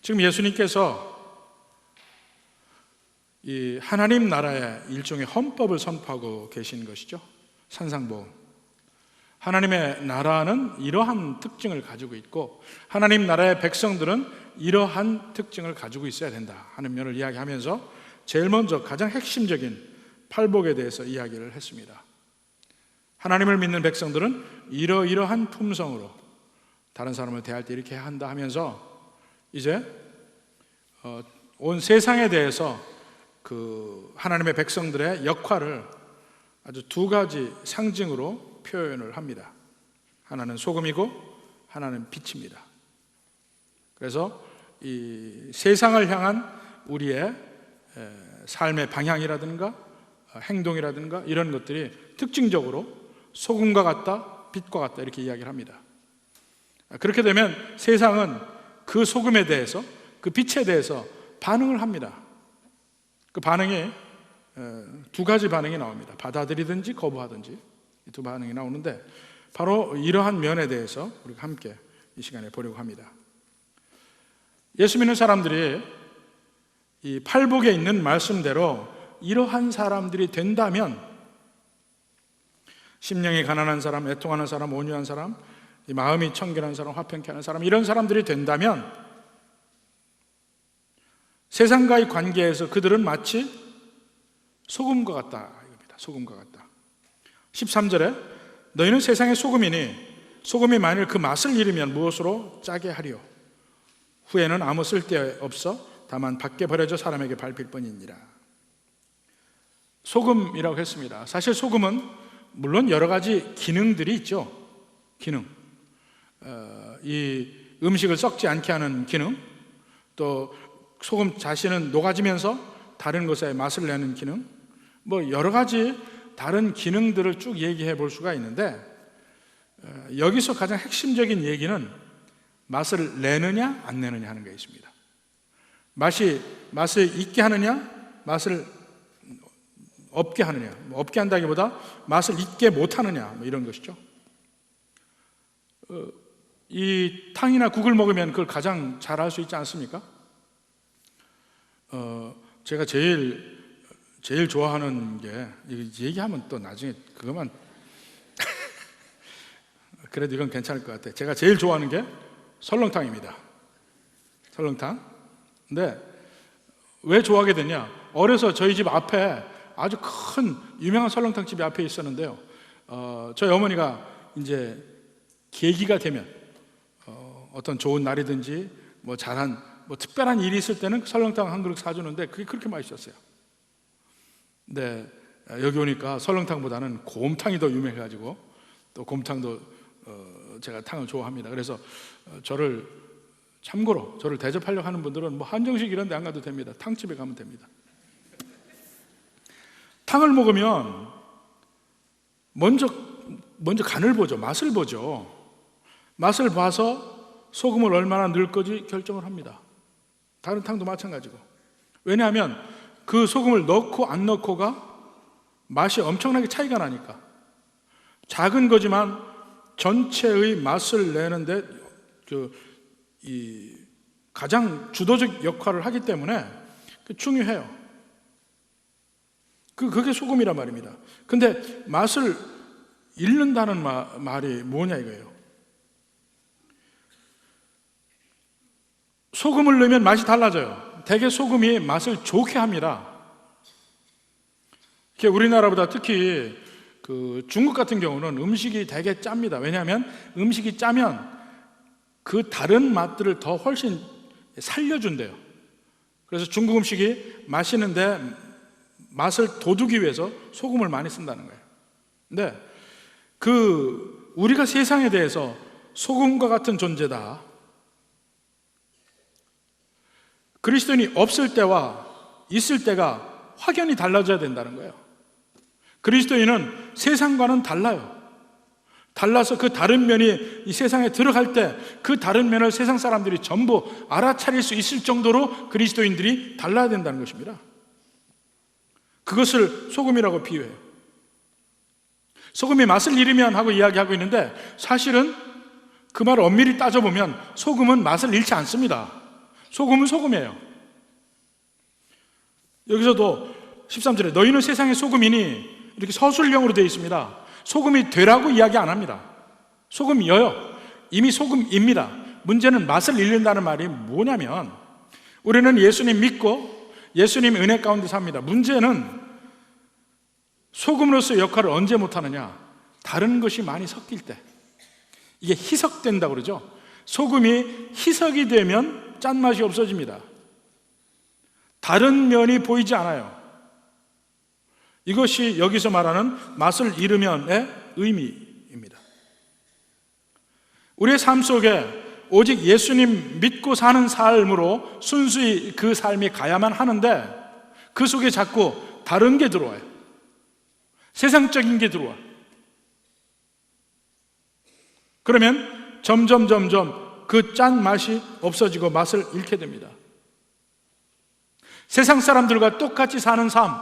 지금 예수님께서 이 하나님 나라의 일종의 헌법을 선포하고 계신 것이죠. 산상보험. 하나님의 나라는 이러한 특징을 가지고 있고 하나님 나라의 백성들은 이러한 특징을 가지고 있어야 된다 하는 면을 이야기하면서 제일 먼저 가장 핵심적인 팔복에 대해서 이야기를 했습니다. 하나님을 믿는 백성들은 이러이러한 품성으로 다른 사람을 대할 때 이렇게 해야 한다 하면서 이제 온 세상에 대해서 그 하나님의 백성들의 역할을 아주 두 가지 상징으로 표현을 합니다. 하나는 소금이고 하나는 빛입니다. 그래서 이 세상을 향한 우리의 삶의 방향이라든가 행동이라든가 이런 것들이 특징적으로 소금과 같다, 빛과 같다 이렇게 이야기를 합니다. 그렇게 되면 세상은 그 소금에 대해서, 그 빛에 대해서 반응을 합니다. 그 반응이 두 가지 반응이 나옵니다. 받아들이든지 거부하든지 이 두 반응이 나오는데 바로 이러한 면에 대해서 우리가 함께 이 시간에 보려고 합니다. 예수 믿는 사람들이 이 팔복에 있는 말씀대로 이러한 사람들이 된다면 심령이 가난한 사람, 애통하는 사람, 온유한 사람, 이 마음이 청결한 사람, 화평케 하는 사람 이런 사람들이 된다면 세상과의 관계에서 그들은 마치 소금과 같다 이겁니다. 소금과 같다. 13절에 너희는 세상의 소금이니 소금이 만일 그 맛을 잃으면 무엇으로 짜게 하리요 후에는 아무 쓸데없어 다만 밖에 버려져 사람에게 밟힐 뿐이니라. 소금이라고 했습니다. 사실 소금은 물론 여러 가지 기능들이 있죠. 기능, 이 음식을 썩지 않게 하는 기능, 또 소금 자신은 녹아지면서 다른 것에 맛을 내는 기능, 뭐 여러 가지 다른 기능들을 쭉 얘기해 볼 수가 있는데 여기서 가장 핵심적인 얘기는 맛을 내느냐 안 내느냐 하는 게 있습니다. 맛을 있게 하느냐 맛을 없게 하느냐, 없게 한다기보다 맛을 있게 못하느냐 뭐 이런 것이죠. 이 탕이나 국을 먹으면 그걸 가장 잘 알 수 있지 않습니까? 제가 제일 좋아하는 게 얘기하면 또 나중에 그것만 그래도 이건 괜찮을 것 같아요. 제가 제일 좋아하는 게 설렁탕입니다. 설렁탕. 근데 왜 좋아하게 됐냐? 어려서 저희 집 앞에 아주 큰 유명한 설렁탕 집이 앞에 있었는데요. 저희 어머니가 이제 계기가 되면 어떤 좋은 날이든지 뭐 특별한 일이 있을 때는 설렁탕 한 그릇 사주는데 그게 그렇게 맛있었어요. 근데 여기 오니까 설렁탕보다는 곰탕이 더 유명해가지고 또 곰탕도 제가 탕을 좋아합니다. 그래서 참고로 저를 대접하려고 하는 분들은 뭐 한정식 이런 데 안 가도 됩니다. 탕집에 가면 됩니다. 탕을 먹으면 먼저 간을 보죠. 맛을 보죠. 맛을 봐서 소금을 얼마나 넣을 건지 결정을 합니다. 다른 탕도 마찬가지고. 왜냐하면 그 소금을 넣고 안 넣고가 맛이 엄청나게 차이가 나니까. 작은 거지만 전체의 맛을 내는데 가장 주도적 역할을 하기 때문에 중요해요. 그게 소금이란 말입니다. 근데 맛을 잃는다는 말이 뭐냐 이거예요. 소금을 넣으면 맛이 달라져요. 대개 소금이 맛을 좋게 합니다. 우리나라보다 특히 중국 같은 경우는 음식이 되게 짭니다. 왜냐하면 음식이 짜면 그 다른 맛들을 더 훨씬 살려준대요. 그래서 중국 음식이 맛있는데 맛을 돋우기 위해서 소금을 많이 쓴다는 거예요. 근데 우리가 세상에 대해서 소금과 같은 존재다. 그리스도인이 없을 때와 있을 때가 확연히 달라져야 된다는 거예요. 그리스도인은 세상과는 달라요. 달라서 그 다른 면이 이 세상에 들어갈 때 그 다른 면을 세상 사람들이 전부 알아차릴 수 있을 정도로 그리스도인들이 달라야 된다는 것입니다. 그것을 소금이라고 비유해요. 소금이 맛을 잃으면 하고 이야기하고 있는데 사실은 그 말을 엄밀히 따져보면 소금은 맛을 잃지 않습니다. 소금은 소금이에요. 여기서도 13절에 너희는 세상의 소금이니 이렇게 서술형으로 되어 있습니다. 소금이 되라고 이야기 안 합니다. 소금이여요. 이미 소금입니다. 문제는 맛을 잃는다는 말이 뭐냐면, 우리는 예수님 믿고 예수님 은혜 가운데 삽니다. 문제는 소금으로서의 역할을 언제 못하느냐? 다른 것이 많이 섞일 때. 이게 희석된다고 그러죠. 소금이 희석이 되면 짠맛이 없어집니다. 다른 면이 보이지 않아요. 이것이 여기서 말하는 맛을 잃으면의 의미입니다. 우리의 삶 속에 오직 예수님 믿고 사는 삶으로 순수히 그 삶이 가야만 하는데, 그 속에 자꾸 다른 게 들어와요. 세상적인 게 들어와. 그러면 점점 그 짠 맛이 없어지고 맛을 잃게 됩니다. 세상 사람들과 똑같이 사는 삶,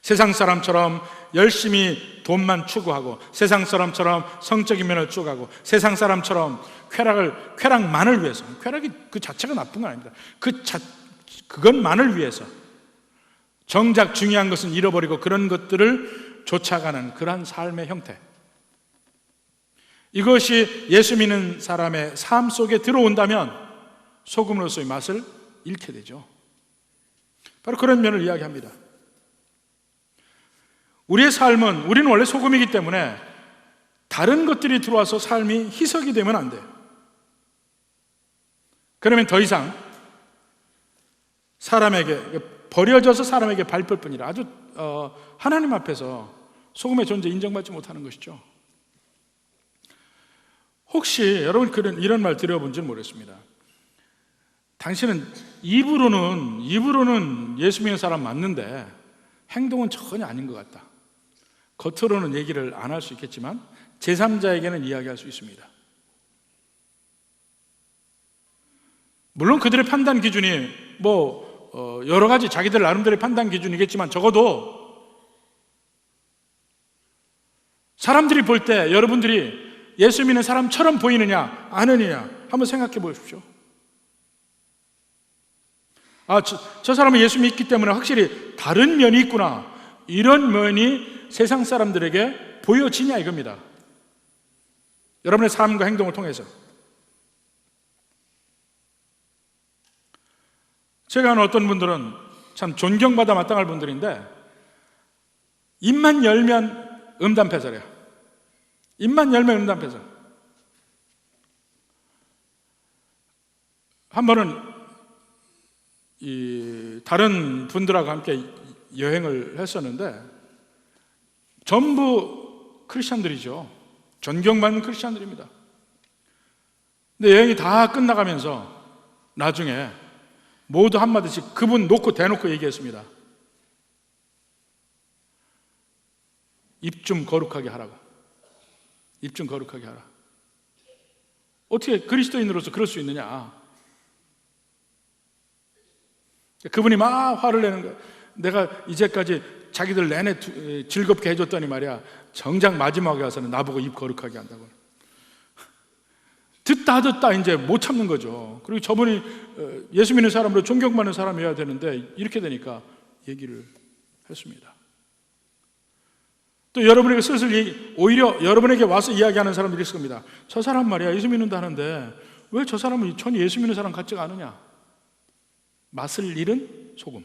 세상 사람처럼 열심히 돈만 추구하고, 세상 사람처럼 성적인 면을 추구하고, 세상 사람처럼 쾌락만을 위해서, 쾌락이 그 자체가 나쁜 건 아닙니다. 그것만을 위해서 정작 중요한 것은 잃어버리고 그런 것들을 쫓아가는 그러한 삶의 형태, 이것이 예수 믿는 사람의 삶 속에 들어온다면 소금으로서의 맛을 잃게 되죠. 바로 그런 면을 이야기합니다. 우리의 삶은, 우리는 원래 소금이기 때문에 다른 것들이 들어와서 삶이 희석이 되면 안 돼요. 그러면 더 이상 사람에게 버려져서 사람에게 밟을 뿐이라, 아주 하나님 앞에서 소금의 존재 인정받지 못하는 것이죠. 혹시 여러분 이런 말 들어본지 모르겠습니다. 당신은 입으로는 예수 믿는 사람 맞는데 행동은 전혀 아닌 것 같다. 겉으로는 얘기를 안 할 수 있겠지만 제3자에게는 이야기할 수 있습니다. 물론 그들의 판단 기준이 여러 가지 자기들 나름대로의 판단 기준이겠지만, 적어도 사람들이 볼 때 여러분들이 예수 믿는 사람처럼 보이느냐 아니느냐 한번 생각해 보십시오. 저 사람은 예수 믿기 때문에 확실히 다른 면이 있구나, 이런 면이 세상 사람들에게 보여지냐 이겁니다. 여러분의 삶과 행동을 통해서. 제가 아는 어떤 분들은 참 존경받아 마땅할 분들인데, 입만 열면 음담패설이에요. 입만 열면 음담패설. 한 번은 다른 분들하고 함께 여행을 했었는데, 전부 크리스찬들이죠. 존경받는 크리스찬들입니다. 근데 여행이 다 끝나가면서 나중에 모두 한마디씩 그분 놓고 대놓고 얘기했습니다. 입 좀 거룩하게 하라고. 입 좀 거룩하게 하라. 어떻게 그리스도인으로서 그럴 수 있느냐. 그분이 막 화를 내는 거예요. 내가 이제까지 자기들 내내 즐겁게 해줬더니 말이야, 정작 마지막에 와서는 나보고 입 거룩하게 한다고. 듣다 이제 못 참는 거죠. 그리고 저분이 예수 믿는 사람으로 존경받는 사람이어야 되는데 이렇게 되니까 얘기를 했습니다. 또 여러분에게 오히려 여러분에게 와서 이야기하는 사람들이 있을 겁니다. 저 사람 말이야 예수 믿는다 하는데 왜 저 사람은 전혀 예수 믿는 사람 같지가 않으냐. 맛을 잃은 소금.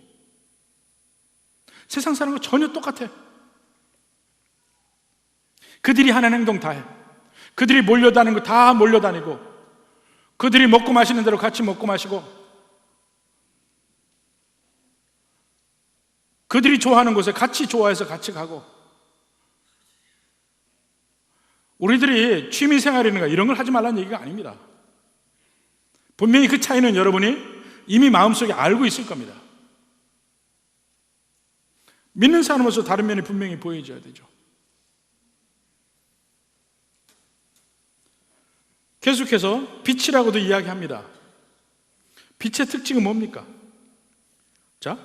세상 사람과 전혀 똑같아. 그들이 하는 행동 다 해. 그들이 몰려다니는 거 다 몰려다니고, 그들이 먹고 마시는 대로 같이 먹고 마시고, 그들이 좋아하는 곳에 같이 좋아해서 같이 가고, 우리들이 취미생활이라든가 이런 걸 하지 말라는 얘기가 아닙니다. 분명히 그 차이는 여러분이 이미 마음속에 알고 있을 겁니다. 믿는 사람으로서 다른 면이 분명히 보여줘야 되죠. 계속해서 빛이라고도 이야기합니다. 빛의 특징은 뭡니까? 자,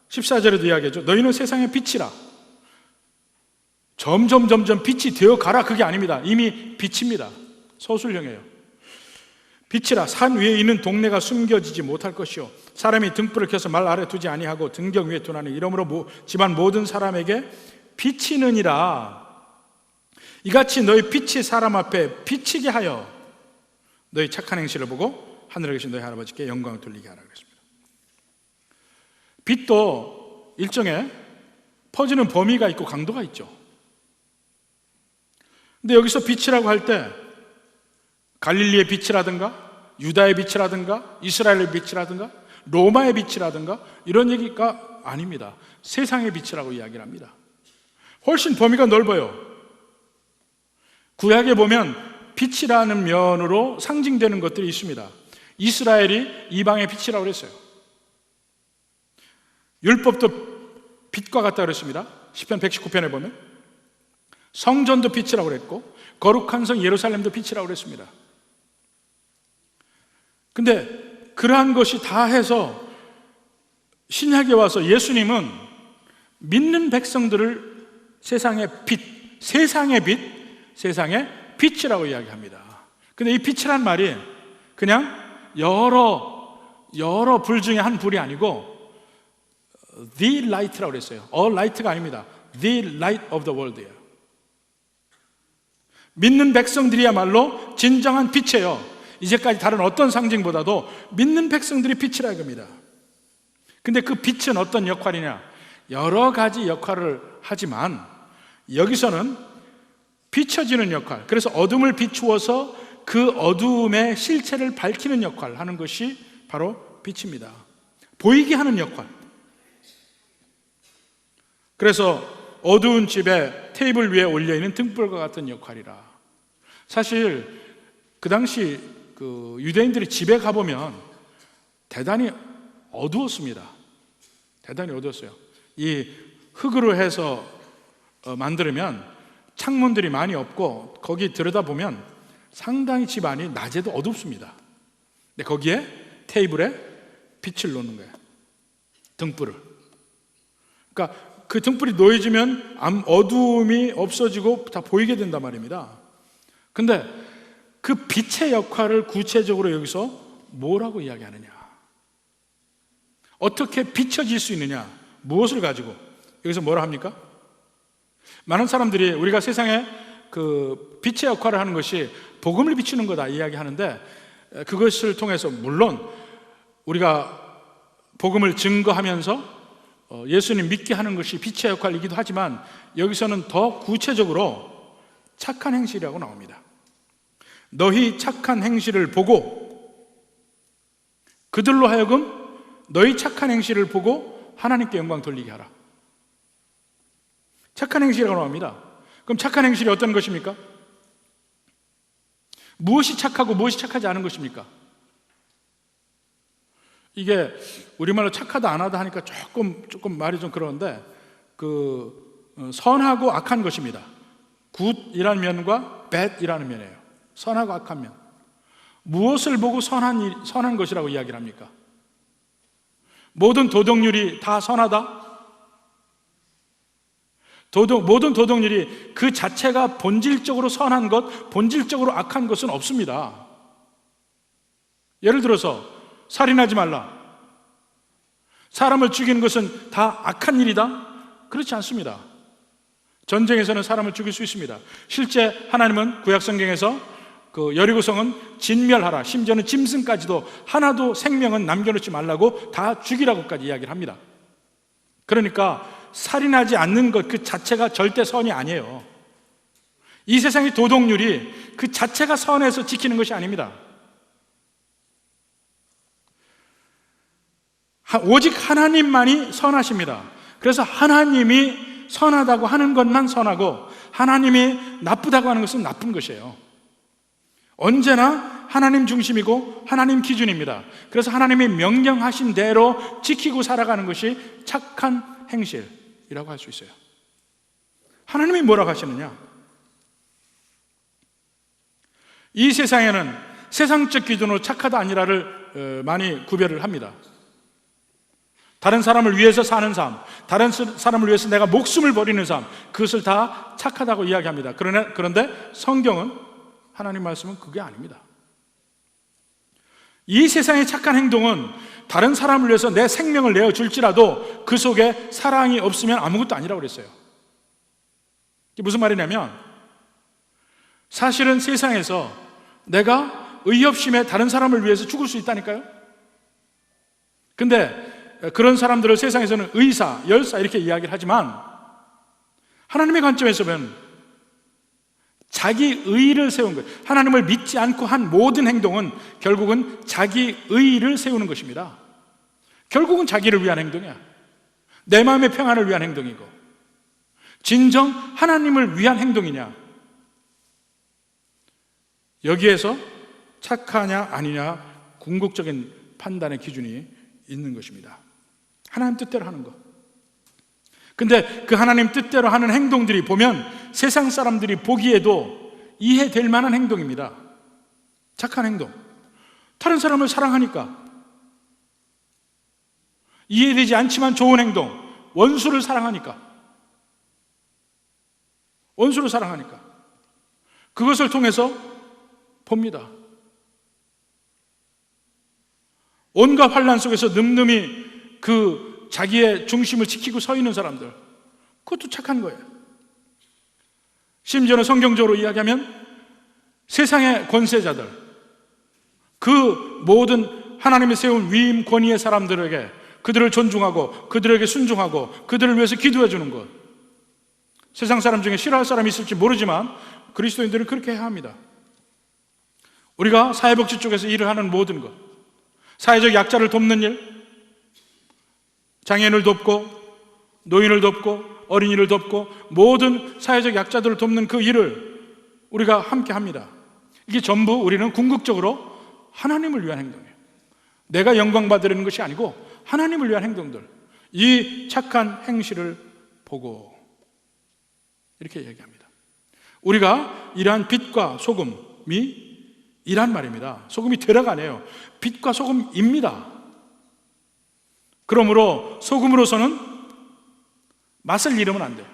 14절에도 이야기하죠. 너희는 세상의 빛이라. 점점 빛이 되어 가라. 그게 아닙니다. 이미 빛입니다. 서술형이에요. 빛이라 산 위에 있는 동네가 숨겨지지 못할 것이요 사람이 등불을 켜서 말 아래 두지 아니하고 등경 위에 두나니 이러므로 집안 모든 사람에게 비치느니라. 이같이 너희 빛이 사람 앞에 비치게 하여 너희 착한 행실을 보고 하늘에 계신 너희 할아버지께 영광을 돌리게 하라 그랬습니다. 빛도 일종의 퍼지는 범위가 있고 강도가 있죠. 근데 여기서 빛이라고 할 때 갈릴리의 빛이라든가 유다의 빛이라든가 이스라엘의 빛이라든가 로마의 빛이라든가 이런 얘기가 아닙니다. 세상의 빛이라고 이야기를 합니다. 훨씬 범위가 넓어요. 구약에 보면 빛이라는 면으로 상징되는 것들이 있습니다. 이스라엘이 이방의 빛이라고 그랬어요. 율법도 빛과 같다 그랬습니다. 시편 119편에 보면 성전도 빛이라고 그랬고 거룩한 성 예루살렘도 빛이라고 그랬습니다. 근데 그러한 것이 다 해서 신약에 와서 예수님은 믿는 백성들을 세상의 빛, 세상의 빛이라고 이야기합니다. 근데 이 빛이란 말이 그냥 여러 불 중에 한 불이 아니고 The light라고 그랬어요. All light가 아닙니다. The light of the world예요. 믿는 백성들이야말로 진정한 빛이에요. 이제까지 다른 어떤 상징보다도 믿는 백성들이 빛이라 이겁니다. 근데 그 빛은 어떤 역할이냐? 여러 가지 역할을 하지만 여기서는 비춰지는 역할, 그래서 어둠을 비추어서 그 어두움의 실체를 밝히는 역할을 하는 것이 바로 빛입니다. 보이게 하는 역할. 그래서 어두운 집에 테이블 위에 올려있는 등불과 같은 역할이라. 사실 그 당시 유대인들이 집에 가보면 대단히 어두웠습니다. 대단히 어두웠어요. 이 흙으로 해서 만들면 창문들이 많이 없고 거기 들여다보면 상당히 집안이 낮에도 어둡습니다. 근데 거기에 테이블에 빛을 놓는 거예요. 등불을. 그러니까 그 등불이 놓여지면 어두움이 없어지고 다 보이게 된단 말입니다. 근데 그 빛의 역할을 구체적으로 여기서 뭐라고 이야기하느냐? 어떻게 비춰질 수 있느냐? 무엇을 가지고? 여기서 뭐라 합니까? 많은 사람들이 우리가 세상에 그 빛의 역할을 하는 것이 복음을 비추는 거다 이야기하는데 그것을 통해서 물론 우리가 복음을 증거하면서 예수님 믿게 하는 것이 빛의 역할이기도 하지만 여기서는 더 구체적으로 착한 행실이라고 나옵니다. 너희 착한 행실을 보고 그들로 하여금 너희 착한 행실을 보고 하나님께 영광 돌리게 하라. 착한 행실이라고 나옵니다. 그럼 착한 행실이 어떤 것입니까? 무엇이 착하고 무엇이 착하지 않은 것입니까? 이게 우리말로 착하다 안 하다 하니까 조금 말이 좀 그러는데 선하고 악한 것입니다. 굿이라는 면과 bad이라는 면이에요. 선하고 악한 면. 무엇을 보고 선한 것이라고 이야기를 합니까? 모든 도덕률이 다 선하다? 모든 도덕률이 그 자체가 본질적으로 선한 것, 본질적으로 악한 것은 없습니다. 예를 들어서 살인하지 말라. 사람을 죽이는 것은 다 악한 일이다? 그렇지 않습니다. 전쟁에서는 사람을 죽일 수 있습니다. 실제 하나님은 구약성경에서 그 여리고성은 진멸하라, 심지어는 짐승까지도 하나도 생명은 남겨놓지 말라고 다 죽이라고까지 이야기를 합니다. 그러니까 살인하지 않는 것 그 자체가 절대 선이 아니에요. 이 세상의 도덕률이 그 자체가 선해서 지키는 것이 아닙니다. 오직 하나님만이 선하십니다. 그래서 하나님이 선하다고 하는 것만 선하고 하나님이 나쁘다고 하는 것은 나쁜 것이에요. 언제나 하나님 중심이고 하나님 기준입니다. 그래서 하나님이 명령하신 대로 지키고 살아가는 것이 착한 행실이라고 할 수 있어요. 하나님이 뭐라고 하시느냐? 이 세상에는 세상적 기준으로 착하다 아니라를 많이 구별을 합니다. 다른 사람을 위해서 사는 삶, 다른 사람을 위해서 내가 목숨을 버리는 삶, 그것을 다 착하다고 이야기합니다. 그런데 성경은, 하나님 말씀은 그게 아닙니다. 이 세상의 착한 행동은 다른 사람을 위해서 내 생명을 내어줄지라도 그 속에 사랑이 없으면 아무것도 아니라고 그랬어요. 이게 무슨 말이냐면, 사실은 세상에서 내가 의협심에 다른 사람을 위해서 죽을 수 있다니까요. 근데 그런 사람들을 세상에서는 의사, 열사 이렇게 이야기를 하지만, 하나님의 관점에서 보면 자기 의를 세운 것, 하나님을 믿지 않고 한 모든 행동은 결국은 자기 의를 세우는 것입니다. 결국은 자기를 위한 행동이야. 내 마음의 평안을 위한 행동이고, 진정 하나님을 위한 행동이냐, 여기에서 착하냐 아니냐 궁극적인 판단의 기준이 있는 것입니다. 하나님 뜻대로 하는 것. 근데 그 하나님 뜻대로 하는 행동들이 보면 세상 사람들이 보기에도 이해될 만한 행동입니다. 착한 행동. 다른 사람을 사랑하니까. 이해되지 않지만 좋은 행동. 원수를 사랑하니까. 원수를 사랑하니까. 그것을 통해서 봅니다. 온갖 환난 속에서 늠름히 그 자기의 중심을 지키고 서 있는 사람들, 그것도 착한 거예요. 심지어는 성경적으로 이야기하면 세상의 권세자들, 그 모든 하나님이 세운 위임 권위의 사람들에게 그들을 존중하고 그들에게 순종하고 그들을 위해서 기도해 주는 것. 세상 사람 중에 싫어할 사람이 있을지 모르지만 그리스도인들은 그렇게 해야 합니다. 우리가 사회복지 쪽에서 일을 하는 모든 것, 사회적 약자를 돕는 일, 장애인을 돕고 노인을 돕고 어린이를 돕고 모든 사회적 약자들을 돕는 그 일을 우리가 함께 합니다. 이게 전부 우리는 궁극적으로 하나님을 위한 행동이에요. 내가 영광 받으려는 것이 아니고 하나님을 위한 행동들, 이 착한 행실을 보고 이렇게 얘기합니다. 우리가 이러한 빛과 소금이 이란 말입니다. 소금이 들어가네요. 빛과 소금입니다. 그러므로 소금으로서는 맛을 잃으면 안 돼.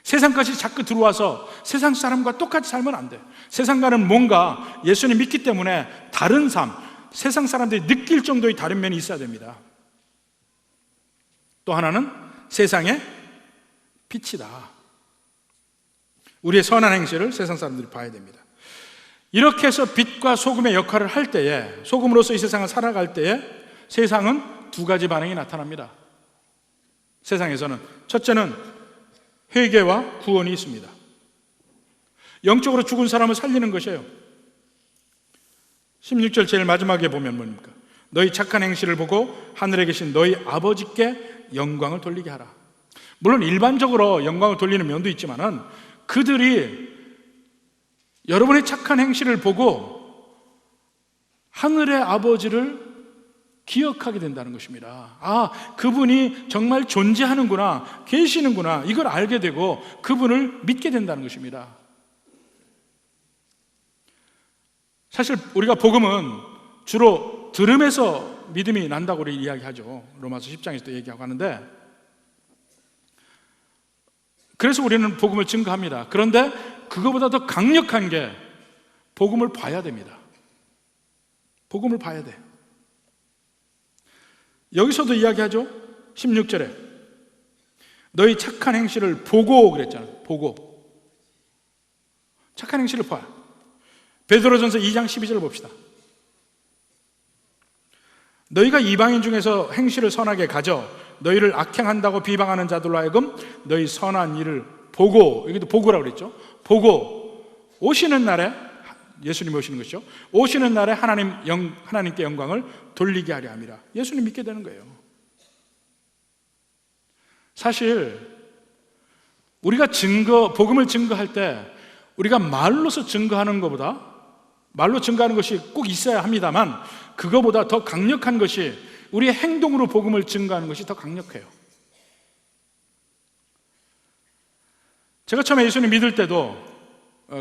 세상까지 자꾸 들어와서 세상 사람과 똑같이 살면 안 돼. 세상과는 뭔가 예수님 믿기 때문에 다른 삶, 세상 사람들이 느낄 정도의 다른 면이 있어야 됩니다. 또 하나는 세상의 빛이다. 우리의 선한 행실을 세상 사람들이 봐야 됩니다. 이렇게 해서 빛과 소금의 역할을 할 때에, 소금으로서 이 세상을 살아갈 때에 세상은 두 가지 반응이 나타납니다. 세상에서는 첫째는 회개와 구원이 있습니다. 영적으로 죽은 사람을 살리는 것이에요. 16절 제일 마지막에 보면 뭡니까? 너희 착한 행실을 보고 하늘에 계신 너희 아버지께 영광을 돌리게 하라. 물론 일반적으로 영광을 돌리는 면도 있지만은 그들이 여러분의 착한 행실을 보고 하늘의 아버지를 기억하게 된다는 것입니다. 아, 그분이 정말 존재하는구나, 계시는구나, 이걸 알게 되고 그분을 믿게 된다는 것입니다. 사실 우리가 복음은 주로 들음에서 믿음이 난다고 우리 이야기하죠. 로마서 10장에서도 얘기하고 하는데, 그래서 우리는 복음을 증거합니다. 그런데 그거보다 더 강력한 게 복음을 봐야 됩니다. 복음을 봐야 돼. 여기서도 이야기하죠. 16절에 너희 착한 행실을 보고 그랬잖아요. 보고. 착한 행실을 봐. 베드로전서 2장 12절을 봅시다. 너희가 이방인 중에서 행실을 선하게 가져 너희를 악행한다고 비방하는 자들로 하여금 너희 선한 일을 보고, 여기도 보고라고 그랬죠. 보고 오시는 날에, 예수님이 오시는 것이죠. 오시는 날에 하나님께 영광을 돌리게 하려 함이라. 예수님 믿게 되는 거예요. 사실 우리가 복음을 증거할 때 우리가 말로서 증거하는 것보다, 말로 증거하는 것이 꼭 있어야 합니다만, 그거보다 더 강력한 것이 우리의 행동으로 복음을 증거하는 것이 더 강력해요. 제가 처음에 예수님 믿을 때도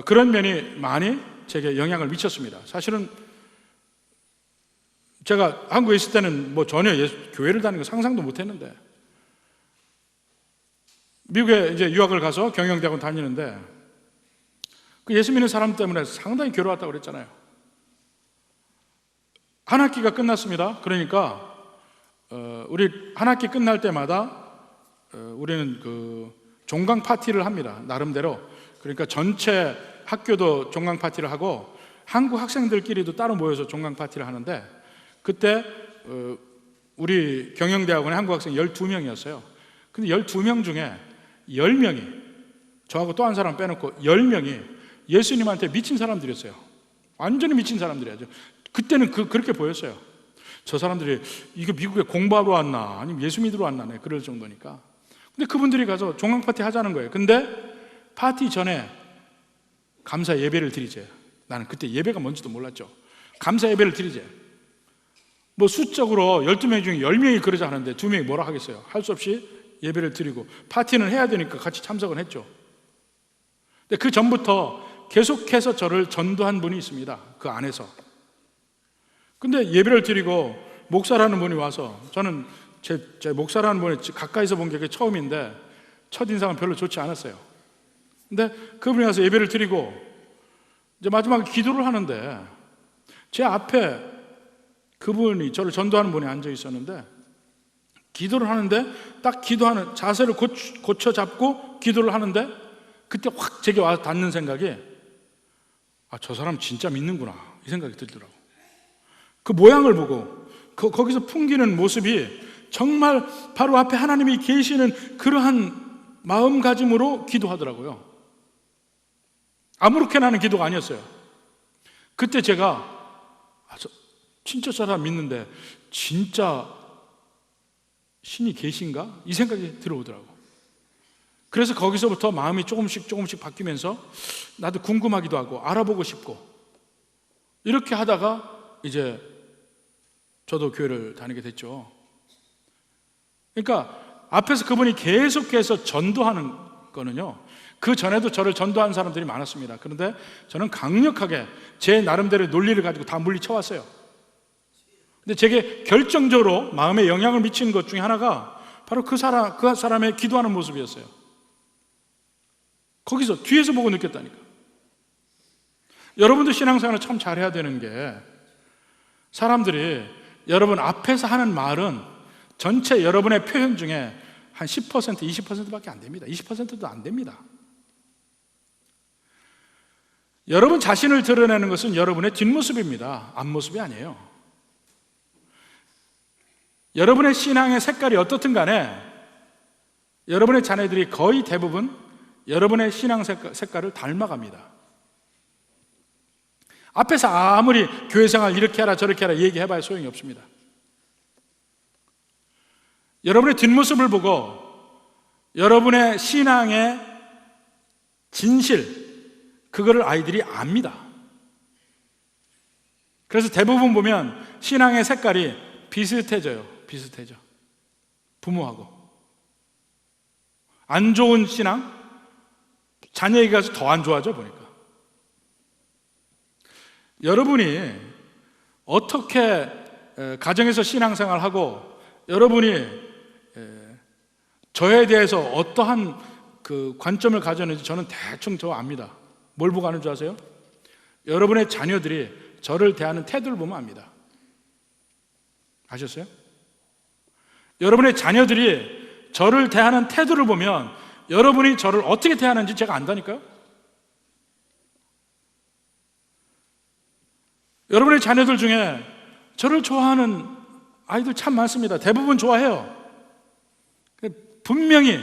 그런 면이 많이 제게 영향을 미쳤습니다. 사실은 제가 한국에 있을 때는 뭐 전혀 교회를 다니는 거 상상도 못 했는데, 미국에 이제 유학을 가서 경영대학원 다니는데 그 예수 믿는 사람 때문에 상당히 괴로웠다고 그랬잖아요. 한 학기가 끝났습니다. 그러니까 우리 한 학기 끝날 때마다 우리는 그 종강 파티를 합니다. 나름대로. 그러니까 전체 학교도 종강 파티를 하고 한국 학생들끼리도 따로 모여서 종강 파티를 하는데, 그때 우리 경영대학원에 한국 학생 12명이었어요. 근데 12명 중에 10명이, 저하고 또 한 사람 빼놓고 10명이 예수님한테 미친 사람들이었어요. 완전히 미친 사람들이었죠. 그때는 그렇게 보였어요. 저 사람들이 이거 미국에 공부하러 왔나 아니면 예수 믿으러 왔나 그럴 정도니까. 근데 그분들이 가서 종강 파티 하자는 거예요. 근데 파티 전에 감사 예배를 드리재. 나는 그때 예배가 뭔지도 몰랐죠. 감사 예배를 드리재. 뭐 수적으로 12명 중에 10명이 그러자 하는데 2명이 뭐라 하겠어요. 할 수 없이 예배를 드리고 파티는 해야 되니까 같이 참석을 했죠. 근데 그 전부터 계속해서 저를 전도한 분이 있습니다. 그 안에서. 근데 예배를 드리고 목사라는 분이 와서, 저는 제 목사라는 분이 가까이서 본 게 처음인데 첫인상은 별로 좋지 않았어요. 근데 그분이 와서 예배를 드리고 이제 마지막에 기도를 하는데 제 앞에 그분이, 저를 전도하는 분이 앉아 있었는데, 기도를 하는데 딱 기도하는 자세를 고쳐 잡고 기도를 하는데 그때 확 제게 와서 닿는 생각이, 저 사람 진짜 믿는구나 이 생각이 들더라고. 그 모양을 보고 거기서 풍기는 모습이 정말 바로 앞에 하나님이 계시는 그러한 마음가짐으로 기도하더라고요. 아무렇게나 하는 기도가 아니었어요. 그때 제가 진짜 저 사람 믿는데 진짜 신이 계신가? 이 생각이 들어오더라고. 그래서 거기서부터 마음이 조금씩 바뀌면서 나도 궁금하기도 하고 알아보고 싶고, 이렇게 하다가 이제 저도 교회를 다니게 됐죠. 그러니까 앞에서 그분이 계속해서 전도하는 거는요, 그 전에도 저를 전도한 사람들이 많았습니다. 그런데 저는 강력하게 제 나름대로의 논리를 가지고 다 물리쳐왔어요. 근데 제게 결정적으로 마음에 영향을 미치는 것 중에 하나가 바로 그 사람의 기도하는 모습이었어요. 거기서 뒤에서 보고 느꼈다니까. 여러분도 신앙생활을 참 잘해야 되는 게, 사람들이 여러분 앞에서 하는 말은 전체 여러분의 표현 중에 한 10%, 20%밖에 안 됩니다. 20%도 안 됩니다. 여러분 자신을 드러내는 것은 여러분의 뒷모습입니다. 앞모습이 아니에요. 여러분의 신앙의 색깔이 어떻든 간에 여러분의 자녀들이 거의 대부분 여러분의 신앙 색깔을 닮아갑니다. 앞에서 아무리 교회생활 이렇게 하라 저렇게 하라 얘기해봐야 소용이 없습니다. 여러분의 뒷모습을 보고 여러분의 신앙의 진실, 그거를 아이들이 압니다. 그래서 대부분 보면 신앙의 색깔이 비슷해져. 부모하고. 안 좋은 신앙, 자녀에게 가서 더 안 좋아져 보니까. 여러분이 어떻게 가정에서 신앙생활하고 여러분이 저에 대해서 어떠한 그 관점을 가졌는지 저는 대충 압니다. 뭘 보고 아는 줄 아세요? 여러분의 자녀들이 저를 대하는 태도를 보면 압니다. 아셨어요? 여러분의 자녀들이 저를 대하는 태도를 보면 여러분이 저를 어떻게 대하는지 제가 안다니까요? 여러분의 자녀들 중에 저를 좋아하는 아이들 참 많습니다. 대부분 좋아해요. 분명히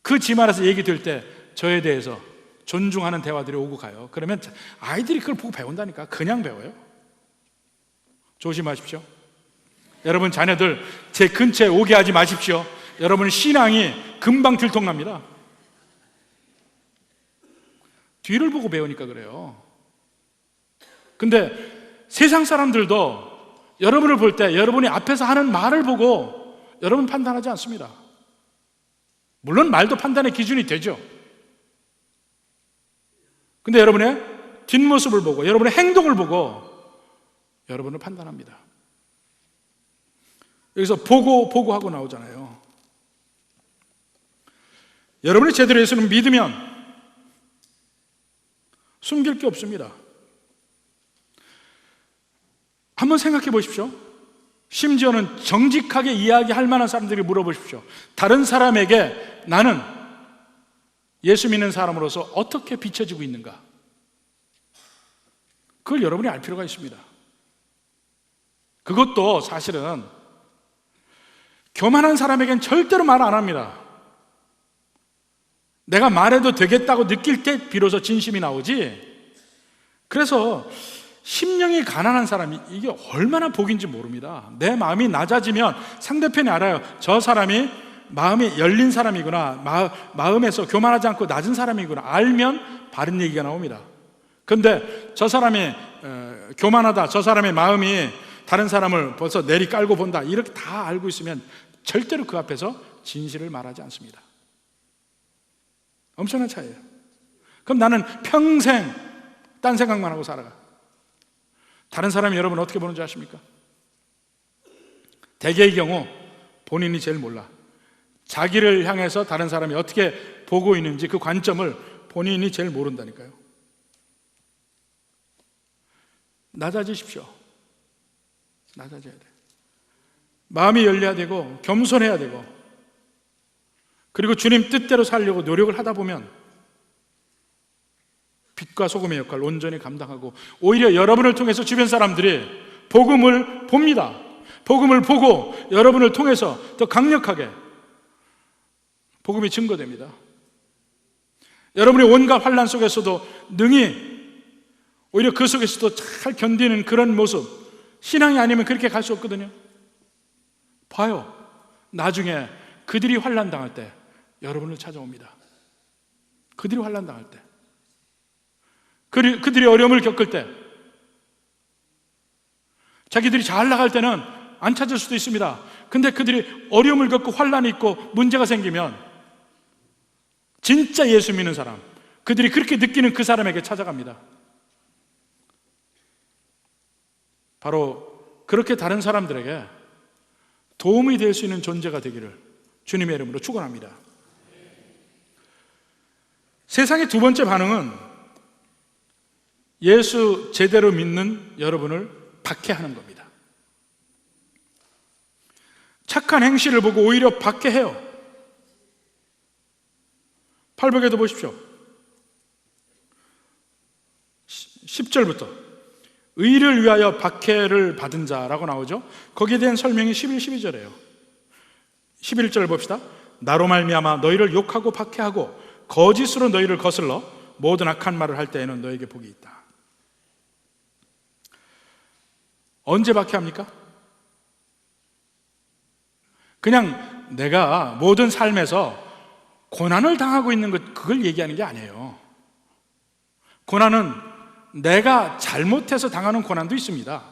그 집안에서 얘기 들 때 저에 대해서 존중하는 대화들이 오고 가요. 그러면 아이들이 그걸 보고 배운다니까. 그냥 배워요. 조심하십시오. 여러분 자녀들 제 근처에 오게 하지 마십시오. 여러분 신앙이 금방 들통납니다. 뒤를 보고 배우니까 그래요. 근데 세상 사람들도 여러분을 볼 때 여러분이 앞에서 하는 말을 보고 여러분 판단하지 않습니다. 물론 말도 판단의 기준이 되죠. 근데 여러분의 뒷모습을 보고 여러분의 행동을 보고 여러분을 판단합니다. 여기서 보고 하고 나오잖아요. 여러분이 제대로 예수를 믿으면 숨길 게 없습니다. 한번 생각해 보십시오. 심지어는 정직하게 이야기할 만한 사람들에게 물어보십시오. 다른 사람에게 나는 예수 믿는 사람으로서 어떻게 비춰지고 있는가? 그걸 여러분이 알 필요가 있습니다. 그것도 사실은 교만한 사람에겐 절대로 말 안 합니다. 내가 말해도 되겠다고 느낄 때 비로소 진심이 나오지. 그래서 심령이 가난한 사람이 이게 얼마나 복인지 모릅니다. 내 마음이 낮아지면 상대편이 알아요. 저 사람이 마음이 열린 사람이구나, 마음에서 교만하지 않고 낮은 사람이구나 알면 바른 얘기가 나옵니다. 근데 저 사람이 교만하다, 저 사람의 마음이 다른 사람을 벌써 내리 깔고 본다, 이렇게 다 알고 있으면 절대로 그 앞에서 진실을 말하지 않습니다. 엄청난 차이예요. 그럼 나는 평생 딴 생각만 하고 살아가. 다른 사람이 여러분 어떻게 보는 줄 아십니까? 대개의 경우 본인이 제일 몰라. 자기를 향해서 다른 사람이 어떻게 보고 있는지 그 관점을 본인이 제일 모른다니까요. 낮아지십시오. 낮아져야 돼. 마음이 열려야 되고 겸손해야 되고, 그리고 주님 뜻대로 살려고 노력을 하다 보면 빛과 소금의 역할을 온전히 감당하고, 오히려 여러분을 통해서 주변 사람들이 복음을 봅니다. 복음을 보고 여러분을 통해서 더 강력하게 복음이 증거됩니다. 여러분이 온갖 환난 속에서도 능히, 오히려 그 속에서도 잘 견디는 그런 모습, 신앙이 아니면 그렇게 갈 수 없거든요. 봐요. 나중에 그들이 환난 당할 때 여러분을 찾아옵니다. 그들이 환난 당할 때, 그들이 어려움을 겪을 때, 자기들이 잘 나갈 때는 안 찾을 수도 있습니다. 근데 그들이 어려움을 겪고 환난이 있고 문제가 생기면 진짜 예수 믿는 사람, 그들이 그렇게 느끼는 그 사람에게 찾아갑니다. 바로 그렇게 다른 사람들에게 도움이 될 수 있는 존재가 되기를 주님의 이름으로 축원합니다. 세상의 두 번째 반응은 예수 제대로 믿는 여러분을 박해하는 겁니다. 착한 행실을 보고 오히려 박해해요. 팔복에도 보십시오. 10절부터 의를 위하여 박해를 받은 자라고 나오죠. 거기에 대한 설명이 11, 12절이에요. 11절 봅시다. 나로 말미암아 너희를 욕하고 박해하고 거짓으로 너희를 거슬러 모든 악한 말을 할 때에는 너에게 복이 있다. 언제 박해합니까? 그냥 내가 모든 삶에서 고난을 당하고 있는 것, 그걸 얘기하는 게 아니에요. 고난은 내가 잘못해서 당하는 고난도 있습니다.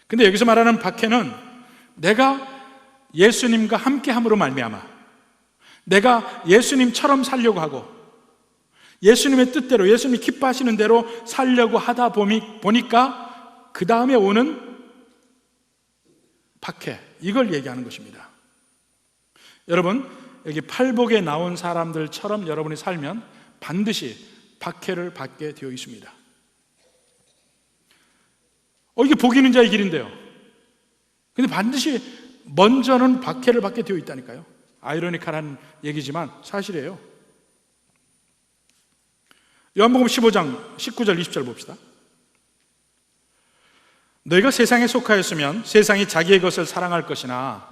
근데 여기서 말하는 박해는 내가 예수님과 함께함으로 말미암아, 내가 예수님처럼 살려고 하고 예수님의 뜻대로, 예수님이 기뻐하시는 대로 살려고 하다 보니까 그 다음에 오는 박해, 이걸 얘기하는 것입니다. 여러분, 여기 팔복에 나온 사람들처럼 여러분이 살면 반드시 박해를 받게 되어 있습니다. 이게 복 있는 자의 길인데요. 근데 반드시 먼저는 박해를 받게 되어 있다니까요. 아이러니컬한 얘기지만 사실이에요. 요한복음 15장 19절 20절 봅시다. 너희가 세상에 속하였으면 세상이 자기의 것을 사랑할 것이나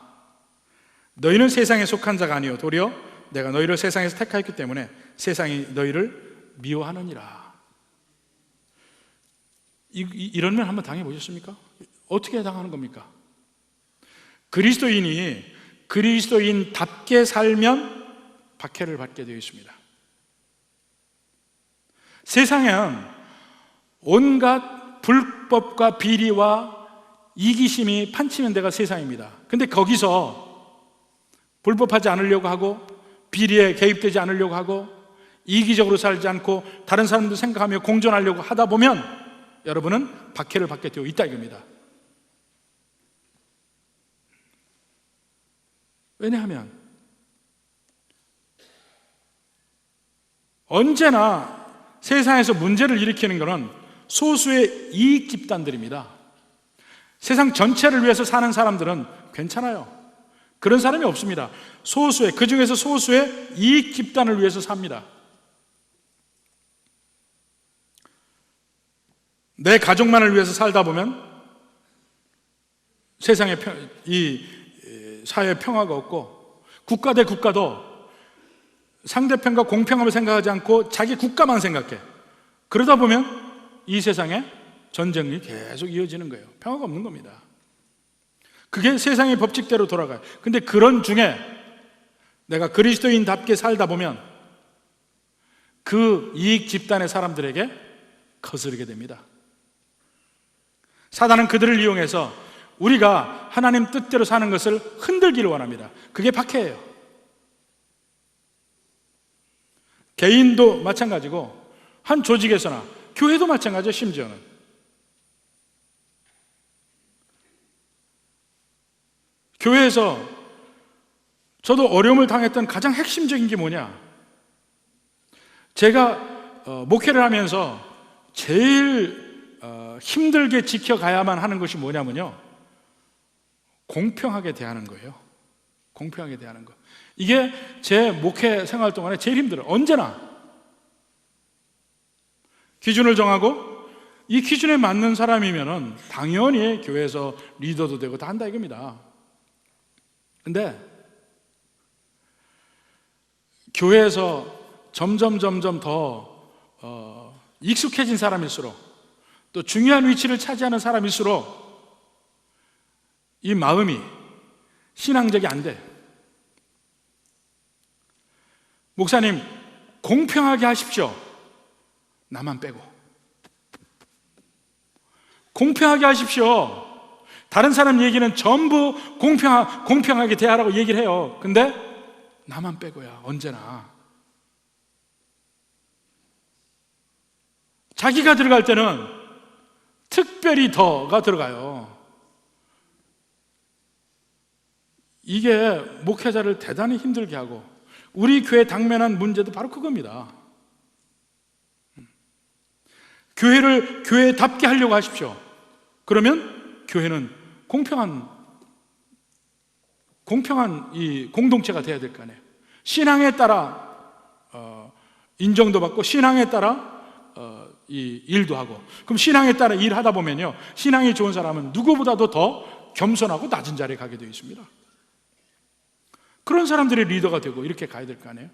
너희는 세상에 속한 자가 아니요 도리어 내가 너희를 세상에서 택하였기 때문에 세상이 너희를 미워하느니라. 이런 면 한번 당해보셨습니까? 어떻게 당하는 겁니까? 그리스도인이 그리스도인답게 살면 박해를 받게 되어 있습니다. 세상엔 온갖 불법과 비리와 이기심이 판치는 데가 세상입니다. 근데 거기서 불법하지 않으려고 하고 비리에 개입되지 않으려고 하고 이기적으로 살지 않고 다른 사람들 생각하며 공존하려고 하다 보면 여러분은 박해를 받게 되어 있다 이겁니다. 왜냐하면 언제나 세상에서 문제를 일으키는 것은 소수의 이익 집단들입니다. 세상 전체를 위해서 사는 사람들은 괜찮아요. 그런 사람이 없습니다. 소수의, 그 중에서 소수의 이익 집단을 위해서 삽니다. 내 가족만을 위해서 살다 보면 세상에 이 사회에 평화가 없고, 국가 대 국가도 상대편과 공평함을 생각하지 않고 자기 국가만 생각해. 그러다 보면 이 세상에 전쟁이 계속 이어지는 거예요. 평화가 없는 겁니다. 그게 세상의 법칙대로 돌아가요. 근데 그런 중에 내가 그리스도인답게 살다 보면 그 이익 집단의 사람들에게 거스르게 됩니다. 사단은 그들을 이용해서 우리가 하나님 뜻대로 사는 것을 흔들기를 원합니다. 그게 박해예요. 개인도 마찬가지고 한 조직에서나 교회도 마찬가지예요. 심지어는 교회에서 저도 어려움을 당했던 가장 핵심적인 게 뭐냐, 제가 목회를 하면서 제일 힘들게 지켜가야만 하는 것이 뭐냐면요, 공평하게 대하는 거예요. 공평하게 대하는 거. 이게 제 목회 생활 동안에 제일 힘들어요. 언제나 기준을 정하고 이 기준에 맞는 사람이면은 당연히 교회에서 리더도 되고 다 한다 이겁니다. 근데 교회에서 점점 더 익숙해진 사람일수록, 또 중요한 위치를 차지하는 사람일수록 이 마음이 신앙적이 안 돼. 목사님, 공평하게 하십시오. 나만 빼고. 공평하게 하십시오. 다른 사람 얘기는 전부 공평하게 대하라고 얘기를 해요. 근데 나만 빼고야, 언제나. 자기가 들어갈 때는 특별히 더가 들어가요. 이게 목회자를 대단히 힘들게 하고, 우리 교회 당면한 문제도 바로 그겁니다. 교회를 교회답게 하려고 하십시오. 그러면 교회는 공평한 이 공동체가 돼야 될 거 아니에요. 신앙에 따라 인정도 받고, 신앙에 따라 이 일도 하고. 그럼 신앙에 따라 일하다 보면요, 신앙이 좋은 사람은 누구보다도 더 겸손하고 낮은 자리에 가게 되어 있습니다. 그런 사람들의 리더가 되고 이렇게 가야 될 거 아니에요.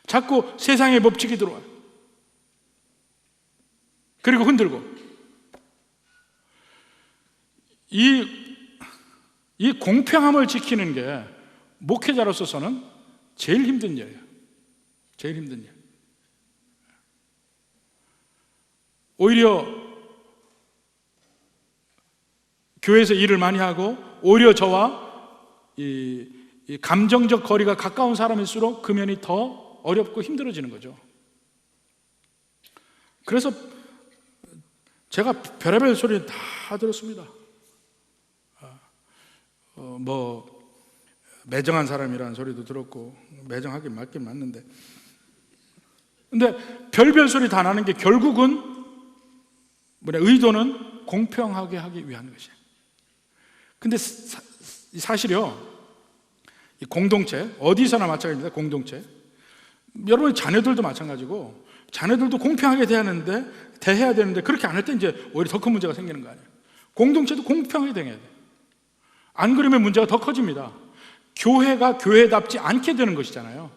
자꾸 세상의 법칙이 들어와요. 그리고 흔들고. 이 공평함을 지키는 게 목회자로서는 제일 힘든 일이에요. 제일 힘든 일. 오히려 교회에서 일을 많이 하고, 오히려 저와 이 감정적 거리가 가까운 사람일수록 그 면이 더 어렵고 힘들어지는 거죠. 그래서 제가 별의별 소리 다 들었습니다. 매정한 사람이라는 소리도 들었고, 매정하긴 맞긴 맞는데, 근데 별별 소리 다 나는 게 결국은 의도는 공평하게 하기 위한 것이에요. 근데 사실요, 이 공동체, 어디서나 마찬가지입니다. 공동체, 여러분 자녀들도 마찬가지고, 자녀들도 공평하게 대해야 되는데 그렇게 안 할 때 이제 오히려 더 큰 문제가 생기는 거 아니에요. 공동체도 공평하게 대해야 돼요. 안 그러면 문제가 더 커집니다. 교회가 교회답지 않게 되는 것이잖아요.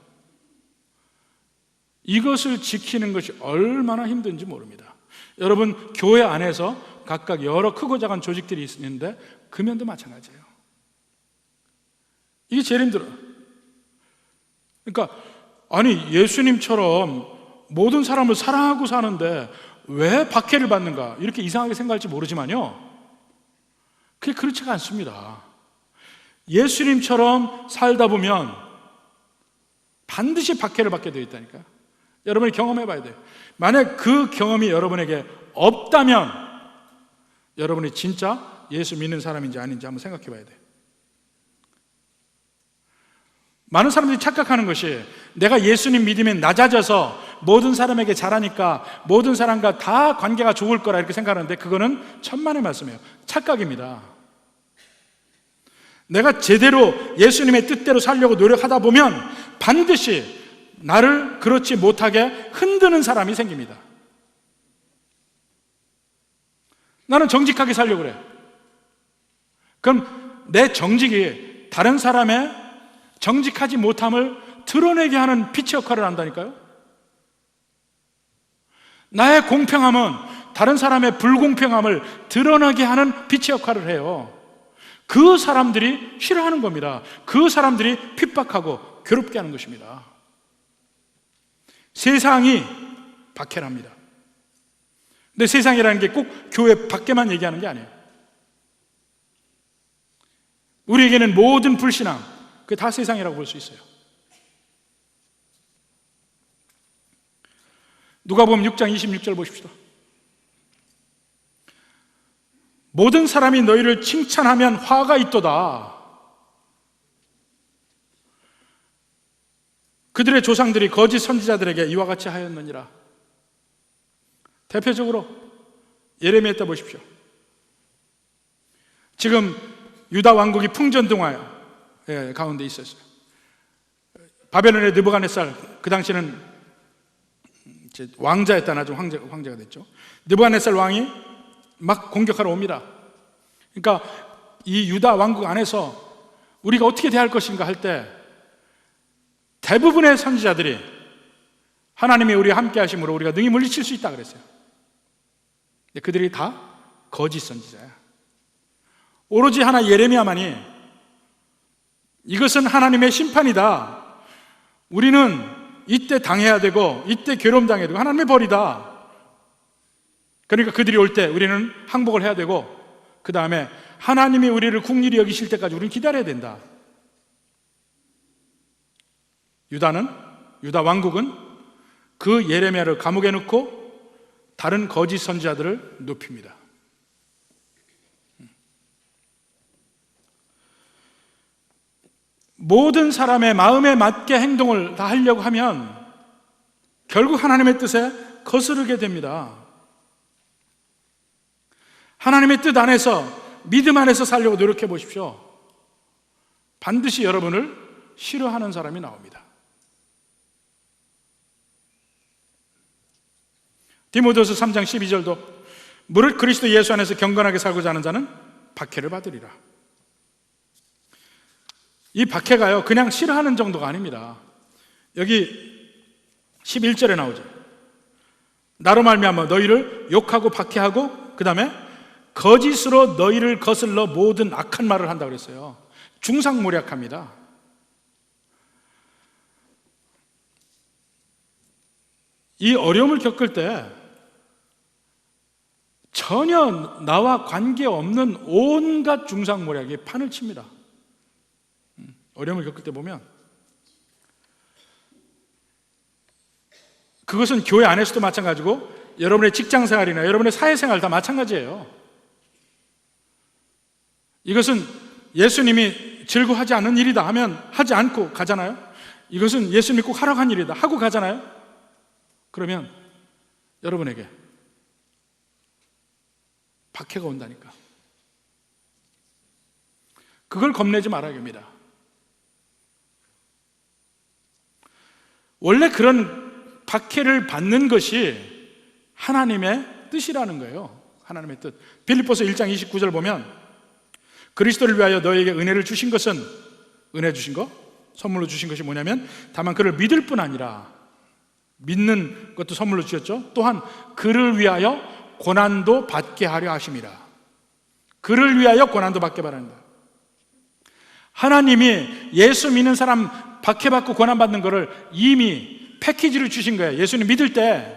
이것을 지키는 것이 얼마나 힘든지 모릅니다. 여러분, 교회 안에서 각각 여러 크고 작은 조직들이 있는데 그 면도 마찬가지예요. 이게 제일 힘들어요. 그러니까 아니, 예수님처럼 모든 사람을 사랑하고 사는데 왜 박해를 받는가, 이렇게 이상하게 생각할지 모르지만요, 그게 그렇지가 않습니다. 예수님처럼 살다 보면 반드시 박해를 받게 되어 있다니까요. 여러분이 경험해 봐야 돼요. 만약 그 경험이 여러분에게 없다면 여러분이 진짜 예수 믿는 사람인지 아닌지 한번 생각해 봐야 돼요. 많은 사람들이 착각하는 것이 내가 예수님 믿으면 낮아져서 모든 사람에게 잘하니까 모든 사람과 다 관계가 좋을 거라 이렇게 생각하는데 그거는 천만의 말씀이에요. 착각입니다. 내가 제대로 예수님의 뜻대로 살려고 노력하다 보면 반드시 나를 그렇지 못하게 흔드는 사람이 생깁니다. 나는 정직하게 살려고 그래. 그럼 내 정직이 다른 사람의 정직하지 못함을 드러내게 하는 빛의 역할을 한다니까요. 나의 공평함은 다른 사람의 불공평함을 드러나게 하는 빛의 역할을 해요. 그 사람들이 싫어하는 겁니다. 그 사람들이 핍박하고 괴롭게 하는 것입니다. 세상이 박해랍니다. 근데 세상이라는 게 꼭 교회 밖에만 얘기하는 게 아니에요. 우리에게는 모든 불신앙, 그게 다 세상이라고 볼 수 있어요. 누가복음 6장 26절 보십시다. 모든 사람이 너희를 칭찬하면 화가 있도다. 그들의 조상들이 거짓 선지자들에게 이와 같이 하였느니라. 대표적으로 예레미야 때 보십시오. 지금 유다 왕국이 풍전등화 가운데 있었어요. 바벨론의 느부갓네살, 그 당시에는 이제 왕자였다 나중에 황제가 됐죠. 느부갓네살 왕이 막 공격하러 옵니다. 그러니까 이 유다 왕국 안에서 우리가 어떻게 대할 것인가 할 때 대부분의 선지자들이 하나님이 우리와 함께 하심으로 우리가 능히 물리칠 수 있다 그랬어요. 근데 그들이 다 거짓 선지자야. 오로지 하나 예레미야만이 이것은 하나님의 심판이다. 우리는 이때 당해야 되고 이때 괴로움 당해야 되고 하나님의 벌이다. 그러니까 그들이 올 때 우리는 항복을 해야 되고 그 다음에 하나님이 우리를 국리히 여기실 때까지 우리는 기다려야 된다. 유다 왕국은 그 예레미야를 감옥에 넣고 다른 거짓 선지자들을 높입니다. 모든 사람의 마음에 맞게 행동을 다 하려고 하면 결국 하나님의 뜻에 거스르게 됩니다. 하나님의 뜻 안에서, 믿음 안에서 살려고 노력해 보십시오. 반드시 여러분을 싫어하는 사람이 나옵니다. 디모데후서 3장 12절도 무릇 그리스도 예수 안에서 경건하게 살고자 하는 자는 박해를 받으리라. 이 박해가요 그냥 싫어하는 정도가 아닙니다. 여기 11절에 나오죠. 나로 말미암아 너희를 욕하고 박해하고 그 다음에 거짓으로 너희를 거슬러 모든 악한 말을 한다고 그랬어요. 중상모략합니다. 이 어려움을 겪을 때 전혀 나와 관계없는 온갖 중상모략이 판을 칩니다. 어려움을 겪을 때 보면 그것은 교회 안에서도 마찬가지고 여러분의 직장생활이나 여러분의 사회생활 다 마찬가지예요. 이것은 예수님이 즐거워하지 않는 일이다 하면 하지 않고 가잖아요. 이것은 예수님이 꼭 하라고 한 일이다 하고 가잖아요. 그러면 여러분에게 박해가 온다니까. 그걸 겁내지 말아야 합니다. 원래 그런 박해를 받는 것이 하나님의 뜻이라는 거예요. 하나님의 뜻. 빌립보서 1장 29절 보면 그리스도를 위하여 너에게 은혜를 주신 것은, 은혜 주신 거, 선물로 주신 것이 뭐냐면 다만 그를 믿을 뿐 아니라, 믿는 것도 선물로 주셨죠. 또한 그를 위하여 고난도 받게 하려 하심이라. 그를 위하여 고난도 받게 바란다. 하나님이 예수 믿는 사람 박해받고 고난받는 거를 이미 패키지를 주신 거예요. 예수님 믿을 때.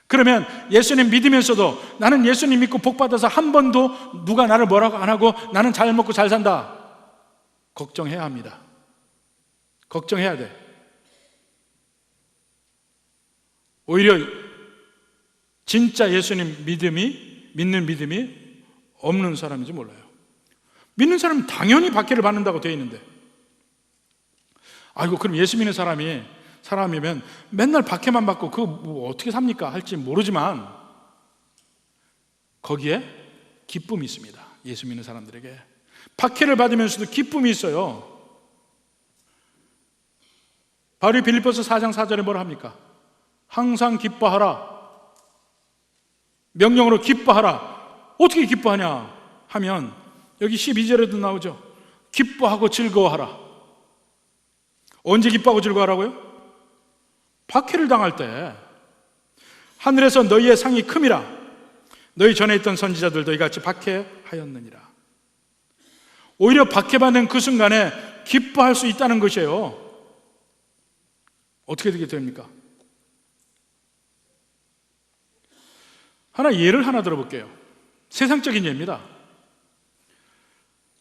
그러면 예수님 믿으면서도 나는 예수님 믿고 복받아서 한 번도 누가 나를 뭐라고 안 하고 나는 잘 먹고 잘 산다, 걱정해야 합니다. 걱정해야 돼. 오히려 진짜 예수님 믿는 믿음이 없는 사람인지 몰라요. 믿는 사람은 당연히 박해를 받는다고 되어 있는데, 아이고, 그럼 예수 믿는 사람이면 맨날 박해만 받고 그거 뭐 어떻게 삽니까? 할지 모르지만 거기에 기쁨이 있습니다. 예수 믿는 사람들에게 박해를 받으면서도 기쁨이 있어요. 바울이 빌립보서 4장 4절에 뭐라 합니까? 항상 기뻐하라. 명령으로 기뻐하라. 어떻게 기뻐하냐 하면 여기 12절에도 나오죠. 기뻐하고 즐거워하라. 언제 기뻐하고 즐거워하라고요? 박해를 당할 때. 하늘에서 너희의 상이 큼이라. 너희 전에 있던 선지자들도 이같이 박해하였느니라. 오히려 박해받는 그 순간에 기뻐할 수 있다는 것이에요. 어떻게 되게 됩니까? 예를 하나 들어볼게요. 세상적인 예입니다.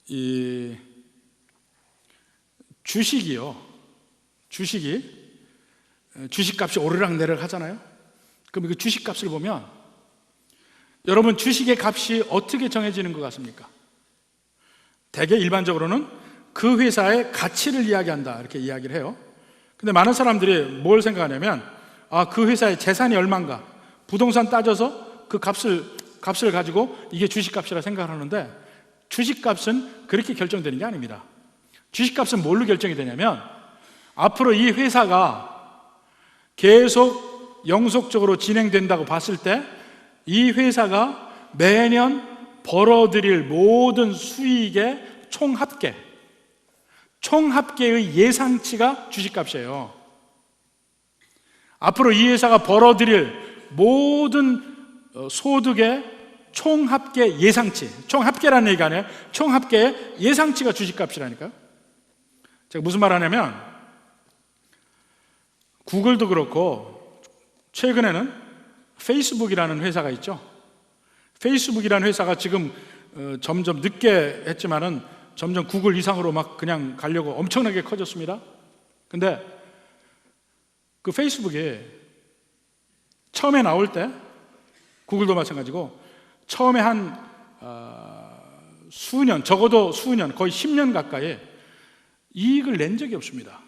이 주식이 주식값이 오르락내리락 하잖아요. 그럼 그 주식값을 보면 여러분, 주식의 값이 어떻게 정해지는 것 같습니까? 대개 일반적으로는 그 회사의 가치를 이야기한다 이렇게 이야기를 해요. 근데 많은 사람들이 뭘 생각하냐면 그 회사의 재산이 얼마인가, 부동산 따져서 그 값을 가지고 이게 주식값이라 생각을 하는데, 주식값은 그렇게 결정되는 게 아닙니다. 주식값은 뭘로 결정이 되냐면 앞으로 이 회사가 계속 영속적으로 진행된다고 봤을 때 이 회사가 매년 벌어들일 모든 수익의 총합계의 예상치가 주식값이에요. 앞으로 이 회사가 벌어들일 모든 소득의 총합계 예상치, 총합계라는 얘기가 아니에요. 총합계의 예상치가 주식값이라니까요. 제가 무슨 말 하냐면, 구글도 그렇고 최근에는 페이스북이라는 회사가 있죠. 페이스북이라는 회사가 지금 점점 늦게 했지만은 점점 구글 이상으로 막 그냥 가려고 엄청나게 커졌습니다. 근데 그 페이스북이 처음에 나올 때, 구글도 마찬가지고 처음에 한 수년, 적어도 수년, 거의 10년 가까이 이익을 낸 적이 없습니다.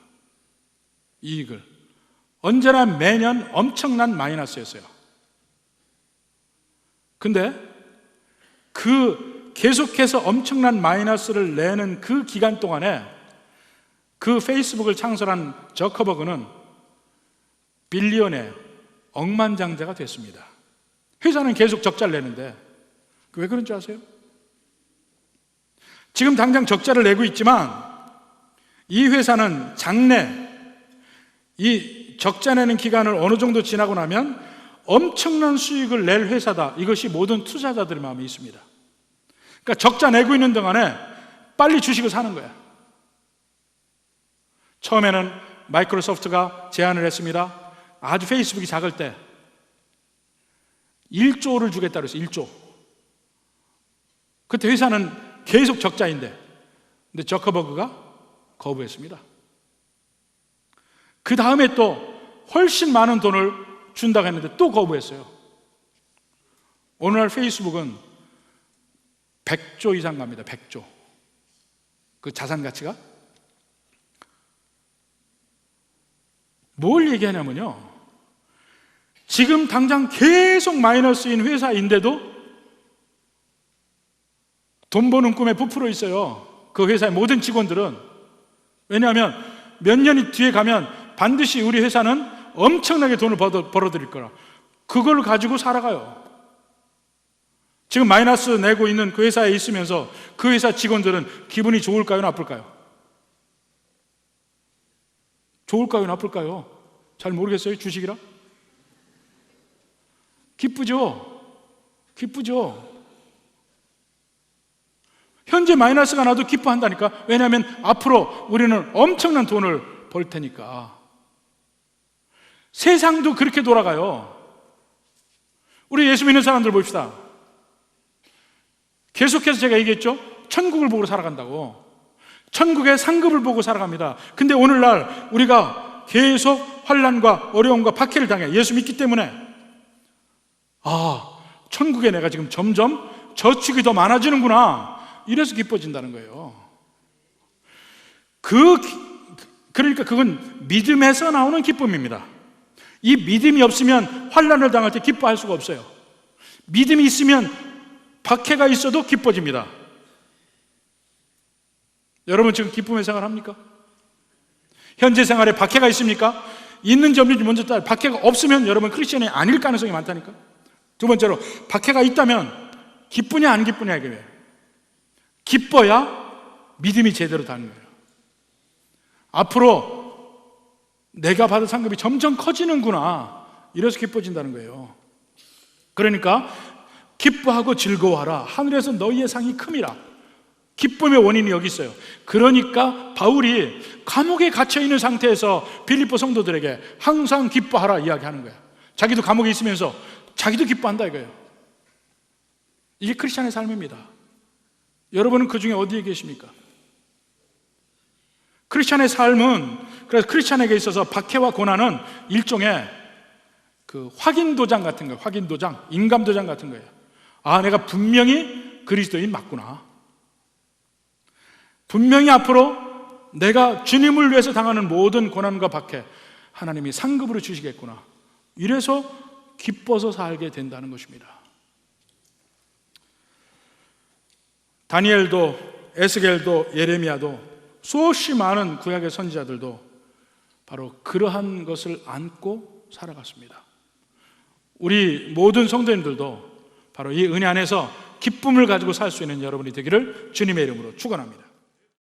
이익을. 언제나 매년 엄청난 마이너스였어요. 근데 그 계속해서 엄청난 마이너스를 내는 그 기간 동안에 그 페이스북을 창설한 저커버그는 빌리언의 억만장자가 됐습니다. 회사는 계속 적자를 내는데 왜 그런 줄 아세요? 지금 당장 적자를 내고 있지만 이 회사는 장래, 이 적자 내는 기간을 어느 정도 지나고 나면 엄청난 수익을 낼 회사다. 이것이 모든 투자자들의 마음이 있습니다. 그러니까 적자 내고 있는 동안에 빨리 주식을 사는 거야. 처음에는 마이크로소프트가 제안을 했습니다. 아주 페이스북이 작을 때 1조를 주겠다 그랬어요. 1조. 그때 회사는 계속 적자인데, 근데 저커버그가 거부했습니다. 그 다음에 또 훨씬 많은 돈을 준다고 했는데 또 거부했어요. 오늘날 페이스북은 100조 이상 갑니다. 100조. 그 자산 가치가. 뭘 얘기하냐면요, 지금 당장 계속 마이너스인 회사인데도 돈 버는 꿈에 부풀어 있어요. 그 회사의 모든 직원들은. 왜냐하면 몇 년이 뒤에 가면 반드시 우리 회사는 엄청나게 돈을 벌어들일 거라. 그걸 가지고 살아가요. 지금 마이너스 내고 있는 그 회사에 있으면서 그 회사 직원들은 기분이 좋을까요, 나쁠까요? 좋을까요, 나쁠까요? 잘 모르겠어요. 주식이라? 기쁘죠? 기쁘죠? 현재 마이너스가 나도 기뻐한다니까. 왜냐하면 앞으로 우리는 엄청난 돈을 벌 테니까. 세상도 그렇게 돌아가요. 우리 예수 믿는 사람들 봅시다. 계속해서 제가 얘기했죠. 천국을 보고 살아간다고. 천국의 상급을 보고 살아갑니다. 근데 오늘날 우리가 계속 환난과 어려움과 박해를 당해. 예수 믿기 때문에 천국에 내가 지금 점점 저축이 더 많아지는구나. 이래서 기뻐진다는 거예요. 그러니까 그건 믿음에서 나오는 기쁨입니다. 이 믿음이 없으면 환난을 당할 때 기뻐할 수가 없어요. 믿음이 있으면 박해가 있어도 기뻐집니다. 여러분 지금 기쁨의 생활 합니까? 현재 생활에 박해가 있습니까? 있는지 없는지 먼저 따라. 박해가 없으면 여러분 크리스천이 아닐 가능성이 많다니까. 두 번째로 박해가 있다면 기쁘냐 안 기쁘냐 이거예요. 기뻐야 믿음이 제대로 다는 거예요. 앞으로 내가 받을 상급이 점점 커지는구나, 이래서 기뻐진다는 거예요. 그러니까 기뻐하고 즐거워하라. 하늘에서 너희의 상이 큼이라. 기쁨의 원인이 여기 있어요. 그러니까 바울이 감옥에 갇혀있는 상태에서 빌립보 성도들에게 항상 기뻐하라 이야기하는 거예요. 자기도 감옥에 있으면서 자기도 기뻐한다 이거예요. 이게 크리스찬의 삶입니다. 여러분은 그 중에 어디에 계십니까? 크리스찬의 삶은, 그래서 크리스찬에게 있어서 박해와 고난은 일종의 그 확인도장 같은 거예요. 확인도장, 인감도장 같은 거예요. 아, 내가 분명히 그리스도인 맞구나. 분명히 앞으로 내가 주님을 위해서 당하는 모든 고난과 박해 하나님이 상급으로 주시겠구나. 이래서 기뻐서 살게 된다는 것입니다. 다니엘도 에스겔도 예레미야도 수없이 많은 구약의 선지자들도 바로 그러한 것을 안고 살아갔습니다. 우리 모든 성도님들도 바로 이 은혜 안에서 기쁨을 가지고 살 수 있는 여러분이 되기를 주님의 이름으로 축원합니다.